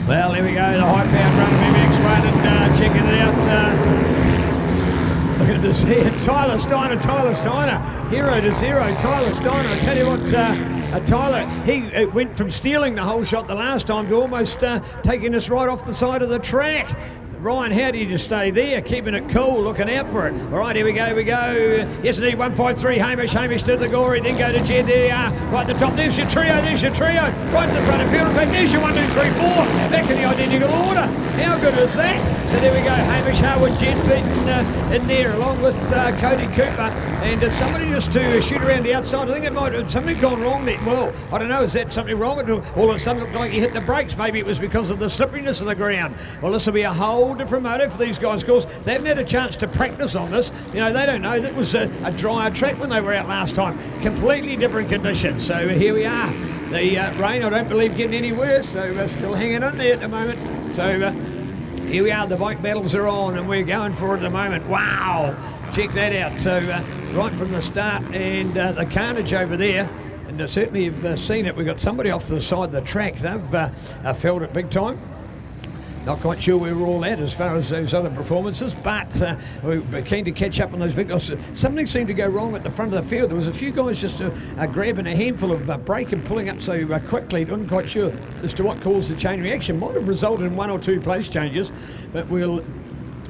Well, there we go, the high-powered run of MX1 and checking it out. Looking to see it. Tyler Steiner, hero to zero. Tyler Steiner, I tell you what, Tyler, he went from stealing the whole shot the last time to almost taking us right off the side of the track. Ryan, how do you just stay there, keeping it cool, looking out for it? All right, here we go. Yes, indeed, 153, Hamish to the gory, then go to Jed, there you are, right at the top. There's your trio, right in the front of field. In fact, there's your 1, 2, 3, 4, back in the identical order. How good is that? So there we go, Hamish Howard, Jed beaten in there, along with Cody Cooper, and somebody just to shoot around the outside. I think it might have something gone wrong there. Well, I don't know, is that something wrong? All of a sudden looked like he hit the brakes. Maybe it was because of the slipperiness of the ground. Well, this will be a whole different motor for these guys. Of course, they haven't had a chance to practice on this. You know, they don't know. That was a drier track when they were out last time. Completely different conditions. So here we are. The rain, I don't believe, getting any worse. So we're still hanging in there at the moment. So here we are. The bike battles are on, and we're going for it at the moment. Wow! Check that out. So right from the start, and the carnage over there. And certainly you've seen it. We've got somebody off to the side of the track. They've felt it big time. Not quite sure where we're all at as far as those other performances, but we're keen to catch up on those because something seemed to go wrong at the front of the field. There was a few guys just grabbing a handful of brake and pulling up so quickly. I'm quite sure as to what caused the chain reaction. Might have resulted in 1 or 2 place changes, but we'll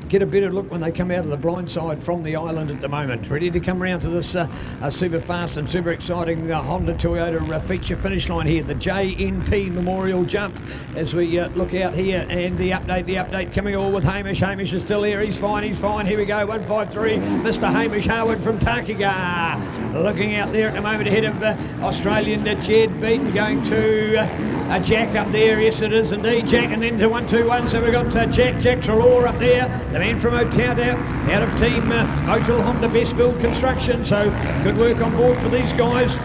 get a better look when they come out of the blind side from the island at the moment. Ready to come around to this super fast and super exciting Honda Toyota feature finish line here, the JNP Memorial Jump, as we look out here. And the update coming all with Hamish. Hamish is still here. He's fine. Here we go. 153, Mr. Hamish Howard from Takiga. Looking out there at the moment ahead of Australian Jed Beaton, going to Jack up there. Yes, it is indeed Jack, and then to 121. So we've got Jack Trelaw up there, the man from Otauta, out of team Motul Honda Best Build Construction. So good work on board for these guys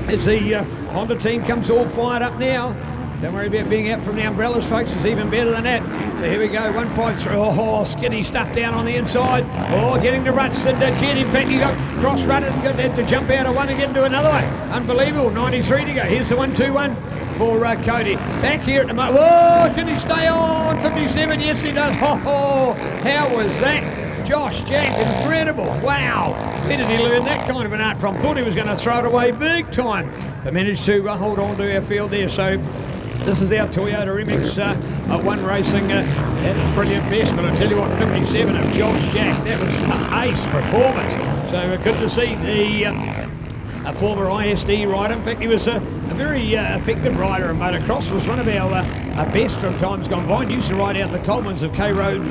as the Honda team comes all fired up now. Don't worry about being out from the umbrellas, folks. It's even better than that. So here we go, 153. Oh, skinny stuff down on the inside. Oh, getting the ruts. And Jed, in fact, he got cross-rutted and got to jump out of one again to another one. Unbelievable. 93 to go. Here's the 121 for Cody. Back here at the moment. Whoa, can he stay on? 57. Yes, he does. Oh, how was that? Josh Jack, incredible. Wow. Where did he learn that kind of an art from? Thought he was going to throw it away big time, but managed to hold on to our field there. So this is our Toyota MX1 Racing. That is brilliant best, but I tell you what, 57 of Josh Jack, that was an ace performance. So good to see the former ISD rider. In fact, he was a very effective rider in motocross. Was one of our best from times gone by, and used to ride out the Colemans of K-Road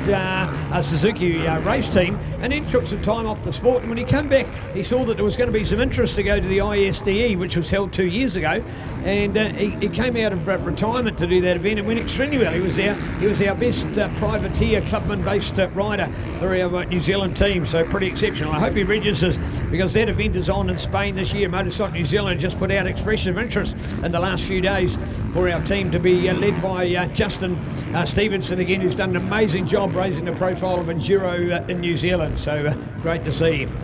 Suzuki race team, and then took some time off the sport. And when he came back, he saw that there was going to be some interest to go to the ISDE, which was held 2 years ago, and he came out of retirement to do that event and went extremely well. He was our best privateer clubman-based rider for our New Zealand team, so pretty exceptional. I hope he registers, because that event is on in Spain this year. Motorcycle New Zealand just put out expression of interest in the last few days for our team to be led by Justin Stevenson again, who's done an amazing job raising the profile of enduro in New Zealand. So great to see him.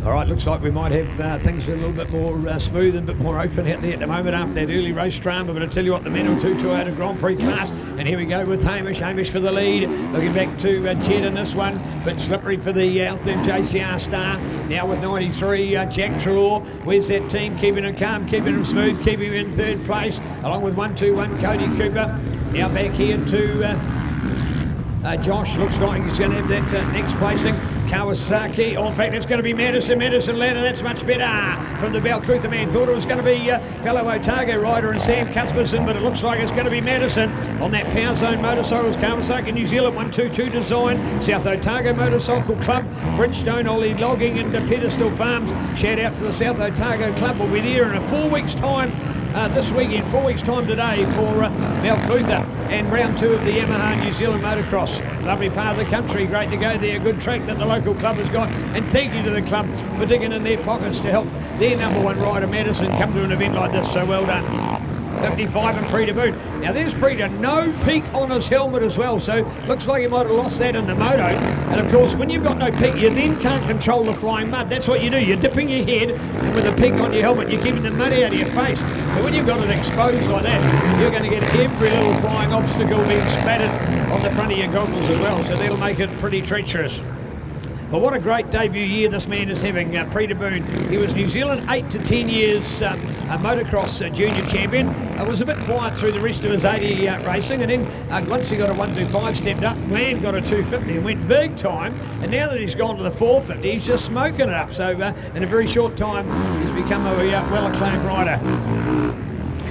All right, looks like we might have things a little bit more smooth and a bit more open out there at the moment after that early race drama. But I tell you what, the Men on 2 Toyota Grand Prix class, and here we go with Hamish for the lead. Looking back to Jed in this one, but slippery for the Althem JCR star. Now with 93, Jack Trelaw. Where's that team? Keeping him calm, keeping him smooth, keeping him in third place, along with 121 Cody Cooper. Now back here to Josh. Looks like he's going to have that next placing. Kawasaki. Oh, in fact, it's going to be Madison Ladder. That's much better from the Beltruther man. Thought it was going to be fellow Otago rider and Sam Cusperson, but it looks like it's going to be Madison on that Power Zone Motorcycles. Kawasaki New Zealand 122 design. South Otago Motorcycle Club. Bridgestone, Ollie Logging and Pedestal Farms. Shout out to the South Otago Club. We'll be there in 4 weeks' time. This weekend, 4 weeks' time today for Beltruther and round 2 of the Yamaha New Zealand Motocross. Lovely part of the country, great to go there, good track that the local club has got, and thank you to the club for digging in their pockets to help their #1 rider Madison come to an event like this, so well done. 55 and Prix de Boon. Now there's Prix de, no peak on his helmet as well, so looks like he might have lost that in the moto. And of course, when you've got no peak, you then can't control the flying mud. That's what you do. You're dipping your head, and with a peak on your helmet, you're keeping the mud out of your face. So when you've got it exposed like that, you're going to get every little flying obstacle being splattered on the front of your goggles as well. So that'll make it pretty treacherous. But what a great debut year this man is having, Prix de Boon. He was New Zealand 8 to 10 years a motocross junior champion. Was a bit quiet through the rest of his 80 racing, and then once he got a 125, stepped up, man, got a 250 and went big time. And now that he's gone to the 450, he's just smoking it up. So in a very short time, he's become a well-acclaimed rider.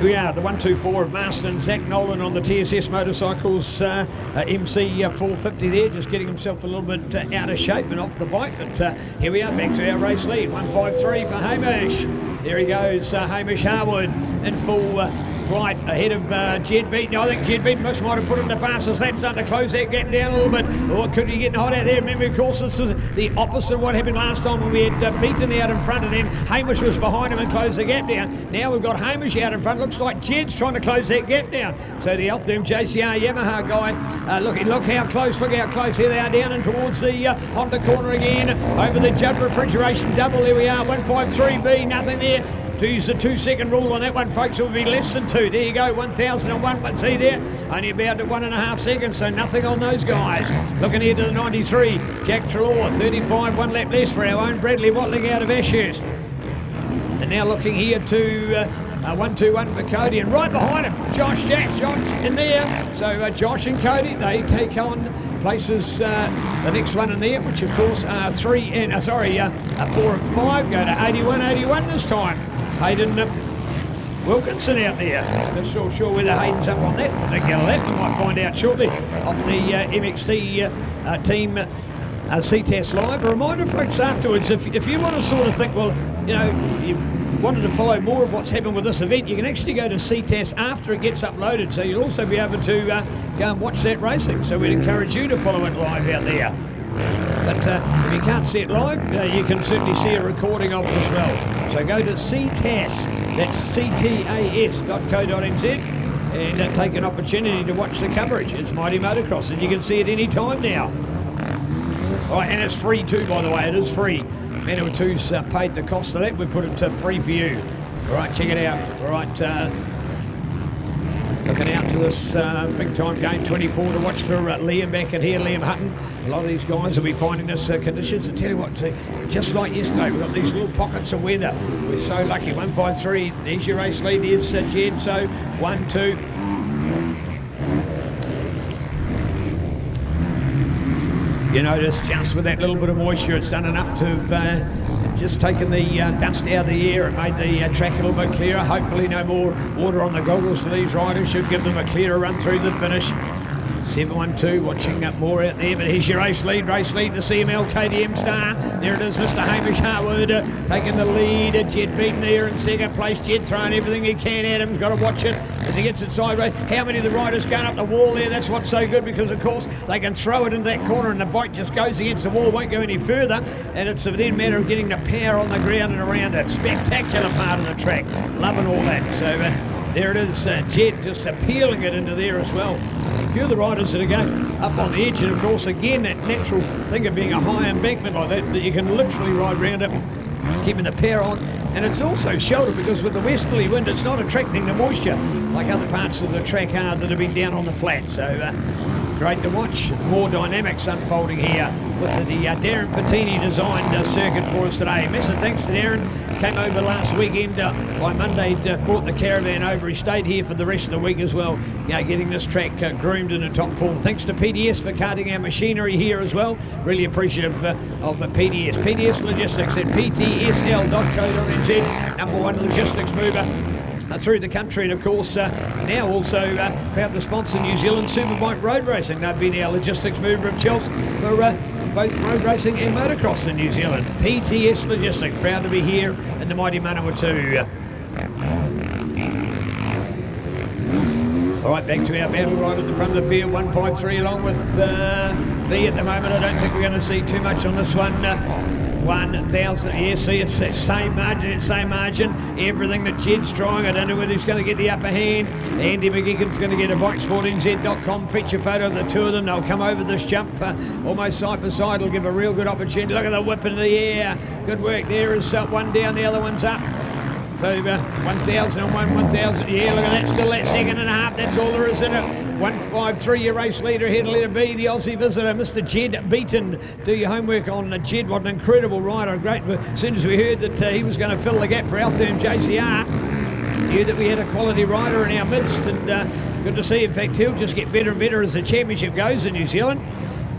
We are the 124 of Marston, Zach Nolan on the TSS motorcycles, MC 450 there, just getting himself a little bit out of shape and off the bike. But here we are, back to our race lead. 153 for Hamish. There he goes, Hamish Harwood in full flight ahead of Jed Beaton. I think Jed Beaton might have put him the fastest lap, starting to close that gap down a little bit. Oh, could be getting hot out there. Remember, of course, this is the opposite of what happened last time when we had Beaton out in front, and then Hamish was behind him and closed the gap down. Now we've got Hamish out in front. Looks like Jed's trying to close that gap down. So the Altherm JCR Yamaha guy, look how close here they are, down and towards the Honda corner again, over the Judd refrigeration double. There we are, 153B, nothing there. Use the 2-second rule on that one, folks. It will be less than 2. There you go, 1001. Let's see there. Only about at 1.5 seconds, so nothing on those guys. Looking here to the 93. Jack Trelaw, 35, 1 lap less for our own Bradley Watling out of Ashurst. And now looking here to 121 for Cody, and right behind him, Josh in there. So Josh and Cody, they take on places the next one in there, which of course are 4 and 5 go to 81 this time. Hayden Wilkinson out there. Not so sure whether Hayden's up on that particular lap. We might find out shortly off the MXT team Ctas Live. A reminder, folks, afterwards, if you want to sort of think, well, you know, you wanted to follow more of what's happened with this event, you can actually go to Ctas after it gets uploaded, so you'll also be able to go and watch that racing. So we'd encourage you to follow it live out there. But if you can't see it live, you can certainly see a recording of it as well. So go to Ctas, that's ctas.co.nz, and take an opportunity to watch the coverage. It's Mighty Motocross, and you can see it any time now. All right, and it's free too, by the way. It is free. Manual 2's paid the cost of that. We put it free for you. All right, check it out. All right, looking out to this big time game 24 to watch for Liam back in here, Liam Hutton. A lot of these guys will be finding this conditions. I tell you what, just like yesterday, we've got these little pockets of weather. We're so lucky. 153, there's your race lead. There's Jed. So 1, 2. You notice just with that little bit of moisture, it's done enough to have just taken the dust out of the air and made the track a little bit clearer. Hopefully no more water on the goggles for these riders. Should give them a clearer run through the finish. 712, watching up more out there, but here's your race lead, the CML KTM star. There it is, Mr. Hamish Harwood taking the lead. Jed Beaton there in second place. Jed throwing everything he can at him. He's got to watch it as he gets it sideways. How many of the riders going up the wall there? That's what's so good, because of course they can throw it into that corner and the bike just goes against the wall, won't go any further, and it's a then matter of getting the power on the ground and around it. Spectacular part of the track, loving all that. So there it is, Jed just peeling it into there as well. A few of the riders that are going up on the edge, and of course again that natural thing of being a high embankment like that you can literally ride around it, keeping the power on. And it's also sheltered because with the westerly wind it's not attracting the moisture like other parts of the track are that have been down on the flat. So great to watch. More dynamics unfolding here with the Darren Patini designed circuit for us today. Massive thanks to Darren. Came over last weekend. By Monday, brought the caravan over. He stayed here for the rest of the week as well, getting this track groomed in a top form. Thanks to PDS for carting our machinery here as well. Really appreciative of PDS. PDS Logistics at ptsl.co.nz. #1 logistics mover through the country, and of course now also proud to sponsor New Zealand Superbike Road Racing. They've been our logistics mover of choice for both road racing and motocross in New Zealand. PTS Logistics, proud to be here in the mighty Manawatu. All right, back to our battle right at the front of the field. 153 along with B at the moment. I don't think we're going to see too much on this one. 1,000. Yeah, see, it's that same margin. Everything that Jed's trying. I don't know whether he's going to get the upper hand. Andy McGicken's going to get a BikeSportNZ.com feature photo of the two of them. They'll come over this jump almost side by side. It'll give a real good opportunity. Look at the whip in the air. Good work there. Is one down, the other one's up. So 1,000 on 1,000. Yeah, look at that. Still that second and a half. That's all there is in it. 153, your race leader ahead of leader B, the Aussie visitor, Mr. Jed Beaton. Do your homework on Jed. What an incredible rider. Great. As soon as we heard that he was going to fill the gap for Altherm JCR, knew that we had a quality rider in our midst, and good to see. In fact, he'll just get better and better as the championship goes in New Zealand.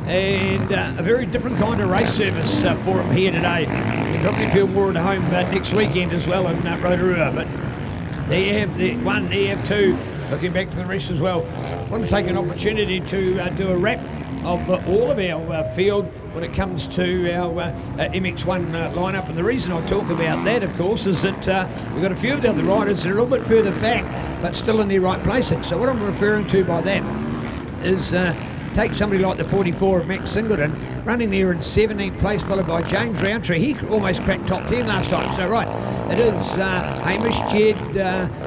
And a very different kind of race service for him here today. He'll probably feel more at home next weekend as well in Rotorua. But there you have the one, there you have two. Looking back to the rest as well. I want to take an opportunity to do a wrap of all of our field when it comes to our MX1 lineup. And the reason I talk about that, of course, is that we've got a few of the other riders that are a little bit further back, but still in their right placing. So what I'm referring to by that is take somebody like the 44 of Max Singleton, running there in 17th place, followed by James Roundtree. He almost cracked top 10 last time. So, right, it is Hamish, Jed,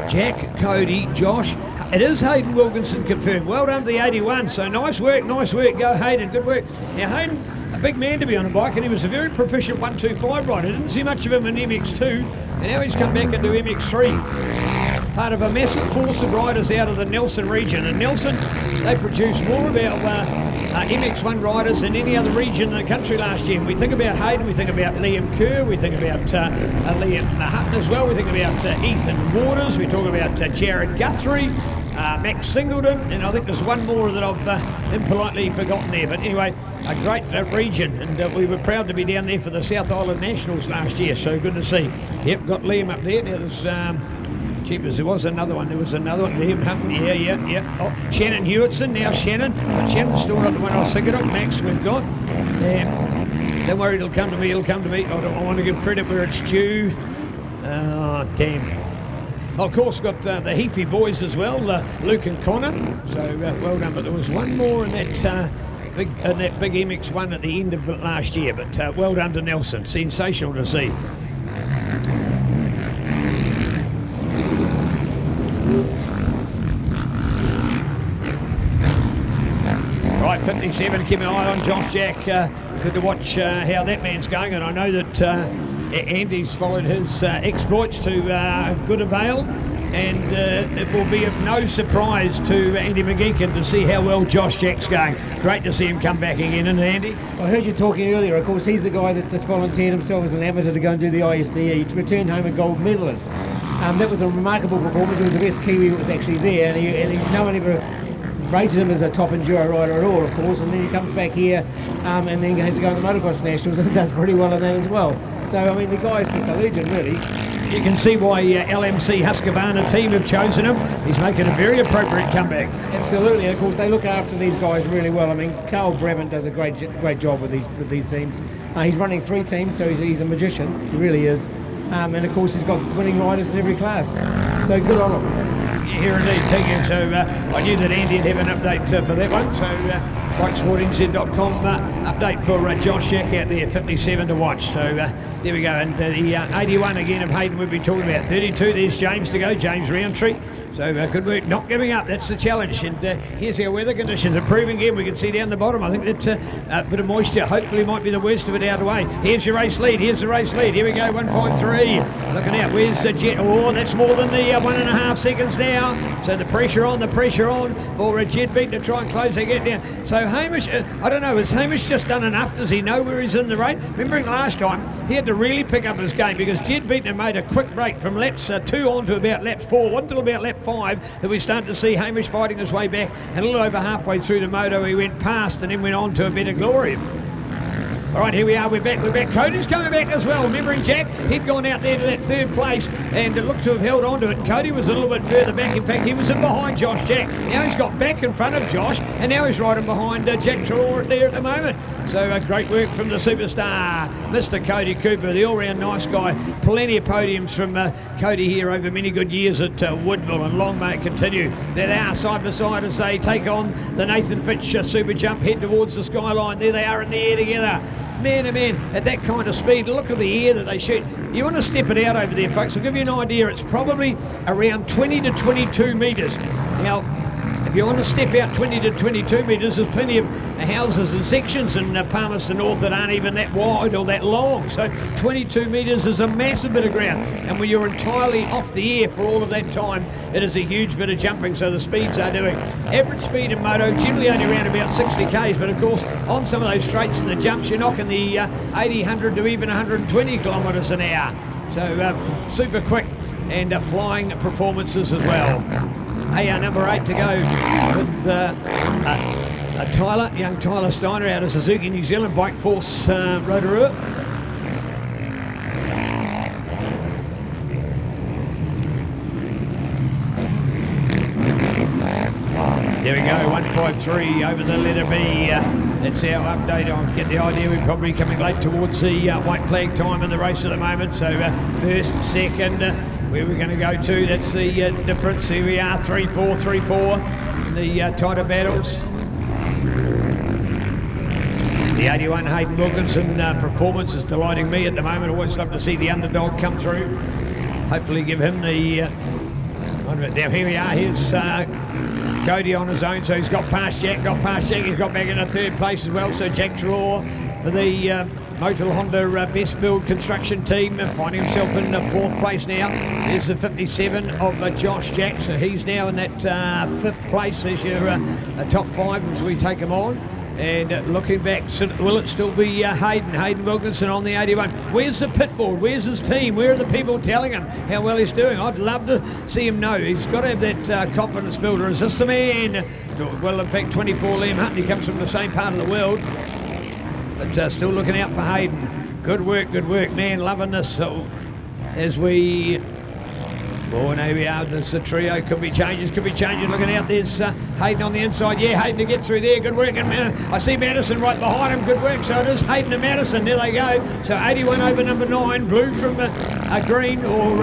Jack, Cody, Josh. It is Hayden Wilkinson confirmed. Well done to the 81. So, nice work. Go, Hayden. Good work. Now, Hayden, a big man to be on a bike, and he was a very proficient 125 rider. Didn't see much of him in MX2, and now he's come back into MX3. Part of a massive force of riders out of the Nelson region. And Nelson, they produced more of our MX1 riders than any other region in the country last year. And we think about Hayden, we think about Liam Kerr, we think about Liam Hutton as well, we think about Ethan Waters, we talk about Jared Guthrie, Max Singleton, and I think there's one more that I've impolitely forgotten there. But anyway, a great region, and we were proud to be down there for the South Island Nationals last year, so good to see. Yep, got Liam up there. Now there's Jeepers, there was another one. Liam Hutton, yeah. Oh, Shannon Hewitson, now Shannon. But Shannon's still not the one I was thinking of. Max we've got. Don't worry, it'll come to me. I want to give credit where it's due. Oh, damn. Of course, got the Heafy boys as well, Luke and Connor. So well done. But there was one more in that big MX1 at the end of it last year. But well done to Nelson. Sensational to see. Right, 57, keep an eye on Josh Jack. Good to watch how that man's going, and I know that Andy's followed his exploits to good avail, and it will be of no surprise to Andy McGeekin to see how well Josh Jack's going. Great to see him come back again, isn't it, Andy? I heard you talking earlier. Of course, he's the guy that just volunteered himself as an amateur to go and do the ISDE. He returned home a gold medalist. That was a remarkable performance. He was the best Kiwi that was actually there, and no one ever rated him as a top enduro rider at all, of course, and then he comes back here and then has to go to the Motocross Nationals and does pretty well in that as well. So, I mean, the guy's just a legend, really. You can see why LMC Husqvarna team have chosen him. He's making a very appropriate comeback. Absolutely, and of course they look after these guys really well. I mean, Carl Brabant does a great job with these teams. He's running 3 teams, so he's a magician. He really is. And of course he's got winning riders in every class. So good on him. Here indeed, thank you. So I knew that Andy would have an update for that one. So BikeSportNZ.com update for Josh Jack out there, 57 to watch. So there we go. And the 81 again of Hayden we've been talking about. 32, there's James to go, James Roundtree. So good work, not giving up, that's the challenge. And here's our weather conditions, improving again. We can see down the bottom, I think that a bit of moisture hopefully might be the worst of it out of the way. Here's your race lead, Here we go, 153. Looking out, where's Jet? Oh, that's more than the 1.5 seconds now. So the pressure on for Jed Beaton to try and close that gap down. So Hamish, I don't know, has Hamish just done enough? Does he know where he's in the race? Remembering last time, he had to really pick up his game because Jed Beaton had made a quick break from laps 2 on to about lap 4, on till about lap 5, that we started to see Hamish fighting his way back, and a little over halfway through the moto he went past and then went on to a better glory. All right, here we are, we're back. Cody's coming back as well. Remembering Jack, he'd gone out there to that 3rd place and it looked to have held on to it. Cody was a little bit further back. In fact, he was in behind Josh Jack. Now he's got back in front of Josh, and now he's riding behind Jack Trelaw there at the moment. So great work from the superstar, Mr. Cody Cooper, the all-round nice guy. Plenty of podiums from Cody here over many good years at Woodville, and long may it continue. There they are, side by side, as they take on the Nathan Fitch Super Jump, head towards the skyline. There they are in the air together. man, oh man, at that kind of speed, look at the air that they shoot. You want to step it out over there, folks. I'll give you an idea. It's probably around 20 to 22 metres. Now, if you want to step out 20 to 22 metres, there's plenty of houses and sections in Palmerston North that aren't even that wide or that long. So 22 metres is a massive bit of ground. And when you're entirely off the air for all of that time, it is a huge bit of jumping. So the speeds are doing. Average speed in moto, generally only around about 60 k's. But of course, on some of those straights and the jumps, you're knocking the 80, 100 to even 120 kilometres an hour. So super quick and flying performances as well. Hey, number 8 to go with young Tyler Steiner out of Suzuki New Zealand Bike Force Rotorua. There we go, 153 over the letter B. That's our update. I'll get the idea we're probably coming late towards the white flag time in the race at the moment. So first, second, where we're going to go to, that's the difference. Here we are, 3-4, 3-4 in the tighter battles. The 81 Hayden Wilkinson performance is delighting me at the moment. Always love to see the underdog come through. Hopefully give him the... now here we are, here's Cody on his own, so he's got past Jack, he's got back into third place as well. So Jack Trelaw for the Motul Honda Best Build construction team, finding himself in fourth place now. There's the 57 of Josh Jack, so he's now in that fifth place as your top five as we take him on. And looking back, will it still be Hayden Wilkinson on the 81? Where's the pit board? Where's his team? Where are the people telling him how well he's doing? I'd love to see him know. He's got to have that confidence builder. Is this the man? Well, in fact, 24 Liam Huntley comes from the same part of the world. But still looking out for Hayden. Good work, man. Loving this. So as we... Oh, and here we are, there's the trio, could be changes, looking out, there's Hayden on the inside, yeah, Hayden to get through there, good work, and I see Madison right behind him, good work, so it is Hayden and Madison, there they go, so 81 over number 9, blue from green, or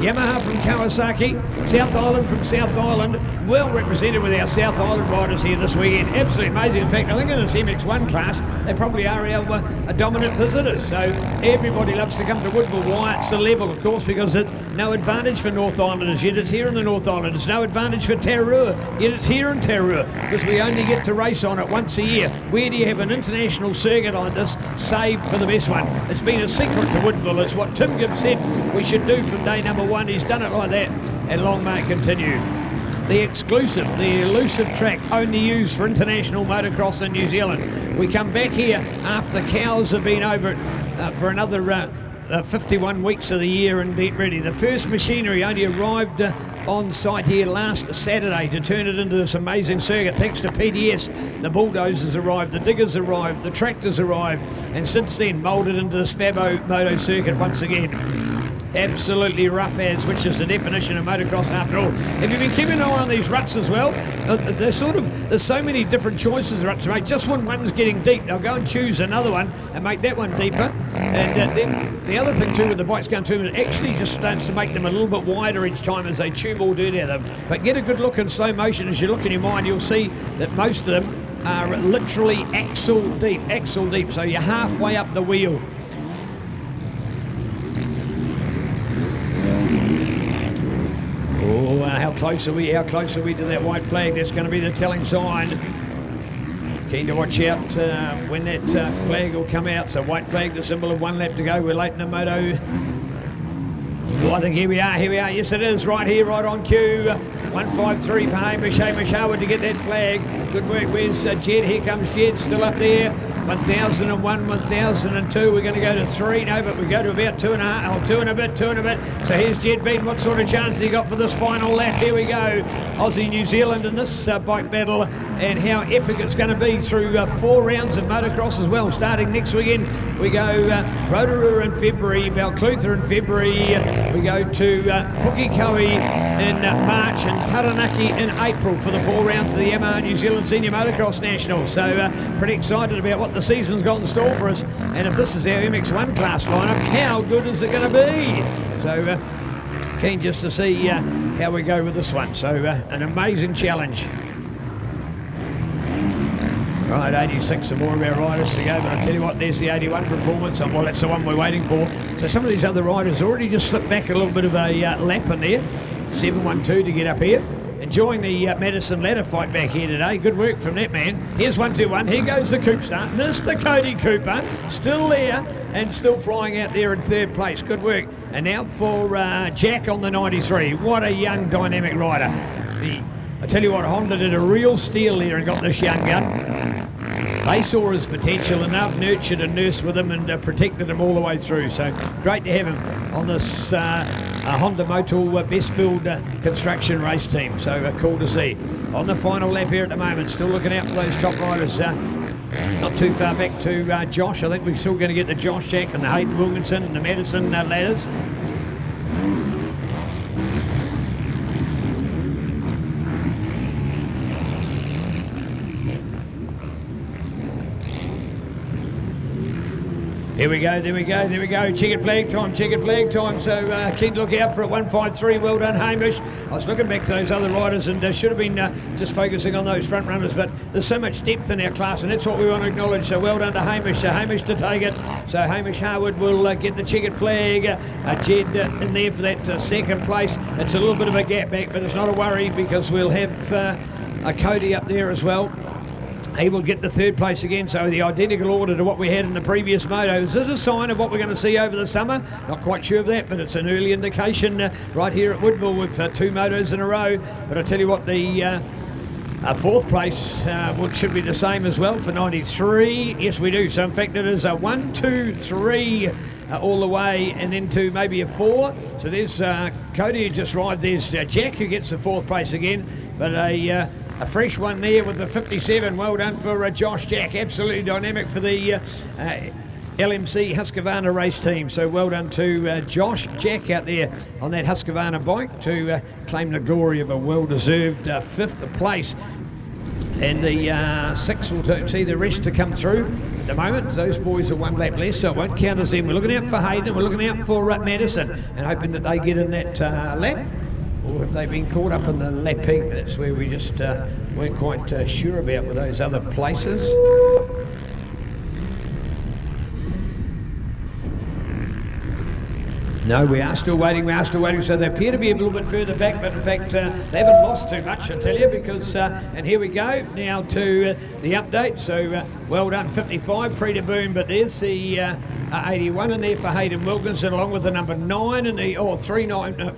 Yamaha from Kawasaki, South Island from South Island, well represented with our South Island riders here this weekend, absolutely amazing. In fact, I think in this MX1 class, they probably are our dominant visitors, so everybody loves to come to Woodville. Why? It's the level, of course, because it's no advantage for North Islanders, yet it's here in the North Island. It's no advantage for Tararua, yet it's here in Tararua, because we only get to race on it once a year. Where do you have an international circuit like this saved for the best one? It's been a secret to Woodville. It's what Tim Gibbs said we should do from day number one. He's done it like that, and long may it continue. The exclusive, the elusive track only used for international motocross in New Zealand. We come back here after the cows have been over for another 51 weeks of the year and get ready. The first machinery only arrived on site here last Saturday to turn it into this amazing circuit. Thanks to PDS, the bulldozers arrived, the diggers arrived, the tractors arrived, and since then moulded into this Fabo Moto circuit once again. Absolutely rough as, which is the definition of motocross after all. Have you been keeping an eye on these ruts as well? There's so many different choices of ruts to make. Just when one's getting deep, they'll go and choose another one and make that one deeper. And then the other thing too with the bikes going through, it actually just starts to make them a little bit wider each time as they chew more dirt out of them. But get a good look in slow motion. As you look in your mind, you'll see that most of them are literally axle deep. So you're halfway up the wheel. Oh, how close are we to that white flag? That's going to be the telling sign. Keen to watch out when that flag will come out. So white flag, the symbol of 1 lap to go. We're late in the moto. Oh, I think here we are. Yes, it is, right here, right on cue. 153 for Hamish Howard to get that flag. Good work. Where's Jed? Here comes Jed, still up there. 1001, 1002. We're going to go to 3. No, but we go to about 2.5. 2 and a bit. So here's Jed Beaton. What sort of chance has he got for this final lap? Here we go. Aussie New Zealand in this bike battle, and how epic it's going to be through 4 rounds of motocross as well. Starting next weekend, we go Rotorua in February, Balclutha in February. We go to Pukekohe in March, and Taranaki in April for the 4 rounds of the Yamaha New Zealand Senior Motocross Nationals. So pretty excited about what the season's got in store for us, and if this is our MX1 class lineup, how good is it going to be? So keen just to see how we go with this one. So an amazing challenge. Right, 86 and more of our riders to go, but I tell you what, there's the 81 performance. Well, that's the one we're waiting for. So some of these other riders already just slipped back a little bit of a lap in there. 712 to get up here. Enjoying the Madison ladder fight back here today. Good work from that man. Here's 121. Here goes the Coupe start. Mr. Cody Cooper, still there and still flying out there in third place. Good work. And now for Jack on the 93. What a young, dynamic rider. I tell you what, Honda did a real steal there and got this young gun. They saw his potential enough, nurtured and nursed with him and protected him all the way through. So great to have him on this Honda Motul Best Build construction race team. So cool to see. On the final lap here at the moment, still looking out for those top riders. Not too far back to Josh. I think we're still going to get the Josh Jack and the Hayden Wilkinson and the Madison ladders. Here we go, there we go, there we go. Checkered flag time, checkered flag time. So keen to look out for it. 153, well done, Hamish. I was looking back to those other riders and should have been just focusing on those front runners, but there's so much depth in our class and that's what we want to acknowledge. So well done to Hamish. Hamish to take it. So Hamish Harwood will get the checkered flag. Jed in there for that second place. It's a little bit of a gap back, but it's not a worry because we'll have a Cody up there as well. He will get the third place again, so the identical order to what we had in the previous moto. Is this a sign of what we're going to see over the summer? Not quite sure of that, but it's an early indication right here at Woodville with 2 motos in a row. But I tell you what, the fourth place should be the same as well for 93. Yes, we do. So in fact, it is a 1, 2, 3 all the way and into maybe a 4. So there's Cody who just arrived. There's Jack who gets the 4th place again, but a fresh one there with the 57. Well done for Josh Jack. Absolutely dynamic for the LMC Husqvarna race team. So well done to Josh Jack out there on that Husqvarna bike to claim the glory of a well-deserved 5th place. And the 6th will see the rest to come through. At the moment, those boys are 1 lap less, so it won't count as them. We're looking out for Hayden, we're looking out for Madison, and hoping that they get in that lap. Or have they been caught up in the lapping? That's where we just weren't quite sure about with those other places. No, we are still waiting, so they appear to be a little bit further back, but in fact they haven't lost too much, I tell you, because, and here we go, now to the update. So well done, 55, pre to boom, but there's the 81 in there for Hayden Wilkinson, along with the number 9 and the, 39,